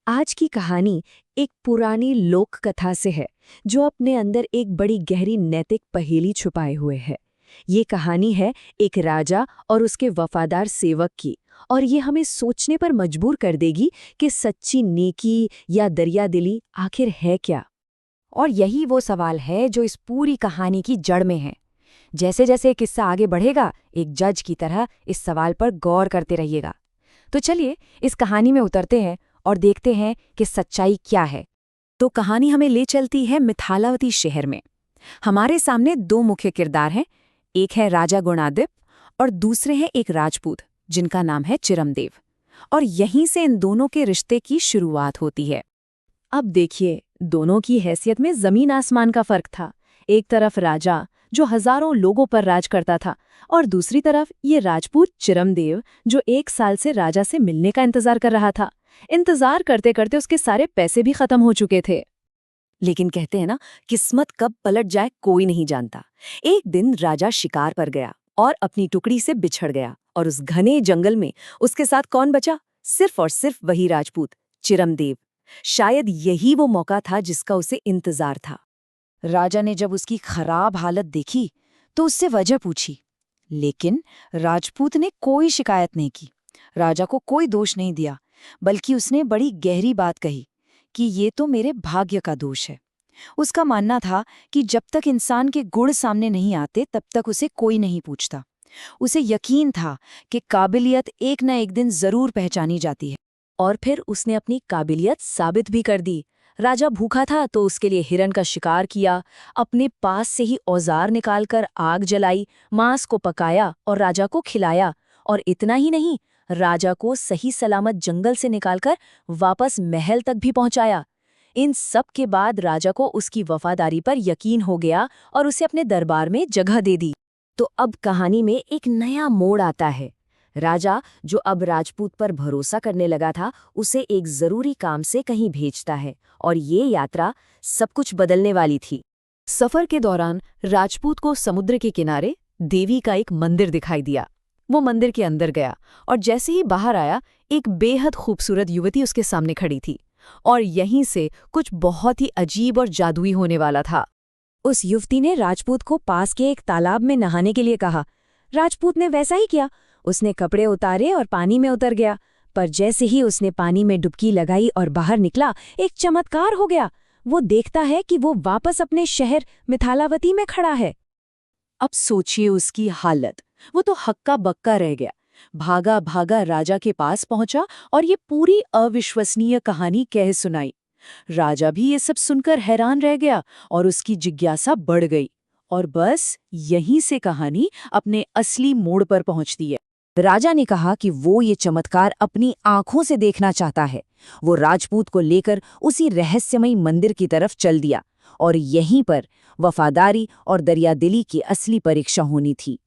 आज की कहानी एक पुरानी लोक कथा से है जो अपने अंदर एक बड़ी गहरी नैतिक पहेली छुपाए हुए है। ये कहानी है एक राजा और उसके वफादार सेवक की, और ये हमें सोचने पर मजबूर कर देगी कि सच्ची नेकी या दरियादिली आखिर है क्या। और यही वो सवाल है जो इस पूरी कहानी की जड़ में है। जैसे जैसे किस्सा आगे बढ़ेगा, एक जज की तरह इस सवाल पर गौर करते रहिएगा। तो चलिए इस कहानी में उतरते हैं और देखते हैं कि सच्चाई क्या है। तो कहानी हमें ले चलती है मिथालावती शहर में। हमारे सामने दो मुख्य किरदार हैं। एक है राजा गुणादिप और दूसरे हैं एक राजपूत जिनका नाम है चिरमदेव। और यहीं से इन दोनों के रिश्ते की शुरुआत होती है। अब देखिए, दोनों की हैसियत में जमीन आसमान का फर्क था। एक तरफ राजा जो हजारों लोगों पर राज करता था, और दूसरी तरफ ये राजपूत चिरमदेव जो 1 साल से राजा से मिलने का इंतजार कर रहा था। इंतजार करते करते उसके सारे पैसे भी खत्म हो चुके थे। लेकिन कहते हैं ना, किस्मत कब पलट जाए कोई नहीं जानता। एक दिन राजा शिकार पर गया और अपनी टुकड़ी से बिछड़ गया, और उस घने जंगल में उसके साथ कौन बचा? सिर्फ और सिर्फ वही राजपूत चिरमदेव। शायद यही वो मौका था जिसका उसे इंतजार था। राजा ने जब उसकी खराब हालत देखी तो उससे वजह पूछी, लेकिन राजपूत ने कोई शिकायत नहीं की। राजा को कोई दोष नहीं दिया, बल्कि उसने बड़ी गहरी बात कही कि ये तो मेरे भाग्य का दोष है। उसका मानना था कि जब तक इंसान के गुण सामने नहीं आते तब तक उसे कोई नहीं पूछता। उसे यकीन था कि काबिलियत एक न एक दिन जरूर पहचानी जाती है। और फिर उसने अपनी काबिलियत साबित भी कर दी। राजा भूखा था तो उसके लिए हिरन का शिकार किया, अपने पास से ही औजार निकालकर आग जलाई, मांस को पकाया और राजा को खिलाया। और इतना ही नहीं, राजा को सही सलामत जंगल से निकालकर वापस महल तक भी पहुंचाया। इन सब के बाद राजा को उसकी वफादारी पर यकीन हो गया और उसे अपने दरबार में जगह दे दी। तो अब कहानी में एक नया मोड़ आता है। राजा, जो अब राजपूत पर भरोसा करने लगा था, उसे एक जरूरी काम से कहीं भेजता है, और ये यात्रा सब कुछ बदलने वाली थी। सफर के दौरान राजपूत को समुद्र के किनारे देवी का एक मंदिर दिखाई दिया। वो मंदिर के अंदर गया और जैसे ही बाहर आया, एक बेहद खूबसूरत युवती उसके सामने खड़ी थी, और यहीं से कुछ बहुत ही अजीब और जादुई होने वाला था। उस युवती ने राजपूत को पास के एक तालाब में नहाने के लिए कहा। राजपूत ने वैसा ही किया। उसने कपड़े उतारे और पानी में उतर गया। पर जैसे ही उसने पानी में डुबकी लगाई और बाहर निकला, एक चमत्कार हो गया। वो देखता है कि वो वापस अपने शहर मिथालावती में खड़ा है। अब सोचिए उसकी हालत। वो तो हक्का बक्का रह गया। भागा भागा राजा के पास पहुंचा और ये पूरी अविश्वसनीय कहानी कह सुनाई। राजा भी ये सब सुनकर हैरान रह गया और उसकी जिज्ञासा बढ़ गई। और बस यहीं से कहानी अपने असली मोड़ पर पहुंचती है। राजा ने कहा कि वो ये चमत्कार अपनी आंखों से देखना चाहता है। वो राजपूत को लेकर उसी रहस्यमयी मंदिर की तरफ चल दिया, और यहीं पर वफादारी और दरियादिली की असली परीक्षा होनी थी।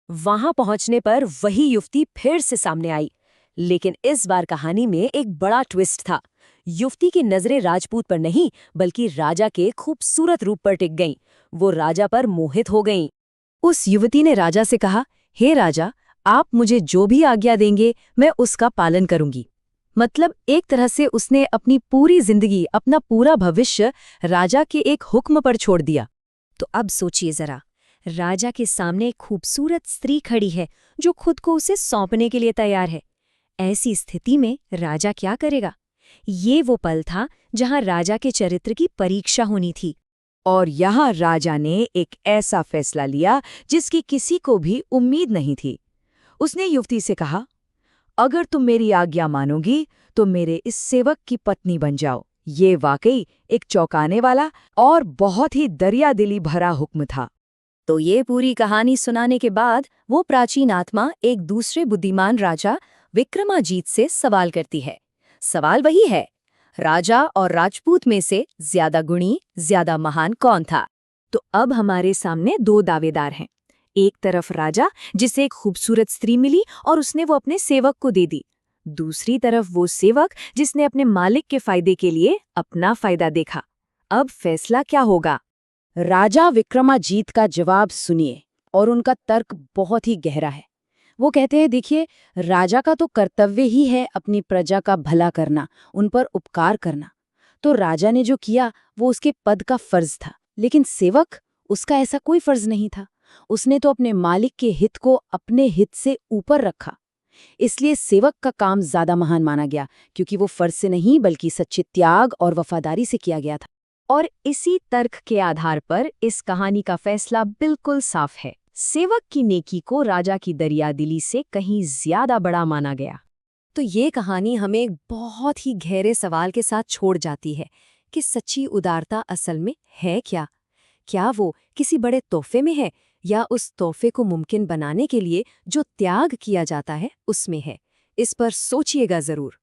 वहां पहुंचने पर वही युवती फिर से सामने आई, लेकिन इस बार कहानी में एक बड़ा ट्विस्ट था। युवती की नजरें राजपूत पर नहीं, बल्कि राजा के खूबसूरत रूप पर टिक गईं। वो राजा पर मोहित हो गईं। उस युवती ने राजा से कहा, हे राजा, आप मुझे जो भी आज्ञा देंगे मैं उसका पालन करूंगी। मतलब एक तरह से उसने अपनी पूरी जिंदगी, अपना पूरा भविष्य राजा के एक हुक्म पर छोड़ दिया। तो अब सोचिए जरा, राजा के सामने एक खूबसूरत स्त्री खड़ी है जो खुद को उसे सौंपने के लिए तैयार है। ऐसी स्थिति में राजा क्या करेगा? ये वो पल था जहां राजा के चरित्र की परीक्षा होनी थी। और यहाँ राजा ने एक ऐसा फैसला लिया जिसकी किसी को भी उम्मीद नहीं थी। उसने युवती से कहा, अगर तुम मेरी आज्ञा मानोगी तो मेरे इस सेवक की पत्नी बन जाओ। ये वाकई एक चौंकाने वाला और बहुत ही दरियादिली भरा हुक्म था। तो ये पूरी कहानी सुनाने के बाद वो प्राचीन आत्मा एक दूसरे बुद्धिमान राजा विक्रमाजीत से सवाल करती है। सवाल वही है, राजा और राजपूत में से ज्यादा गुणी, ज्यादा महान कौन था? तो अब हमारे सामने दो दावेदार हैं। एक तरफ राजा, जिसे एक खूबसूरत स्त्री मिली और उसने वो अपने सेवक को दे दी। दूसरी तरफ वो सेवक जिसने अपने मालिक के फायदे के लिए अपना फायदा देखा। अब फैसला क्या होगा? राजा विक्रमाजीत का जवाब सुनिए, और उनका तर्क बहुत ही गहरा है। वो कहते हैं, देखिए, राजा का तो कर्तव्य ही है अपनी प्रजा का भला करना, उन पर उपकार करना। तो राजा ने जो किया वो उसके पद का फर्ज था, लेकिन सेवक, उसका ऐसा कोई फर्ज नहीं था। उसने तो अपने मालिक के हित को अपने हित से ऊपर रखा। इसलिए सेवक का काम ज्यादा महान माना गया, क्योंकि वो फर्ज से नहीं बल्कि सच्चे त्याग और वफादारी से किया गया था। और इसी तर्क के आधार पर इस कहानी का फैसला बिल्कुल साफ है। सेवक की नेकी को राजा की दरियादिली से कहीं ज्यादा बड़ा माना गया। तो ये कहानी हमें एक बहुत ही गहरे सवाल के साथ छोड़ जाती है कि सच्ची उदारता असल में है क्या? क्या वो किसी बड़े तोहफे में है, या उस तोहफे को मुमकिन बनाने के लिए जो त्याग किया जाता है उसमें है? इस पर सोचिएगा जरूर।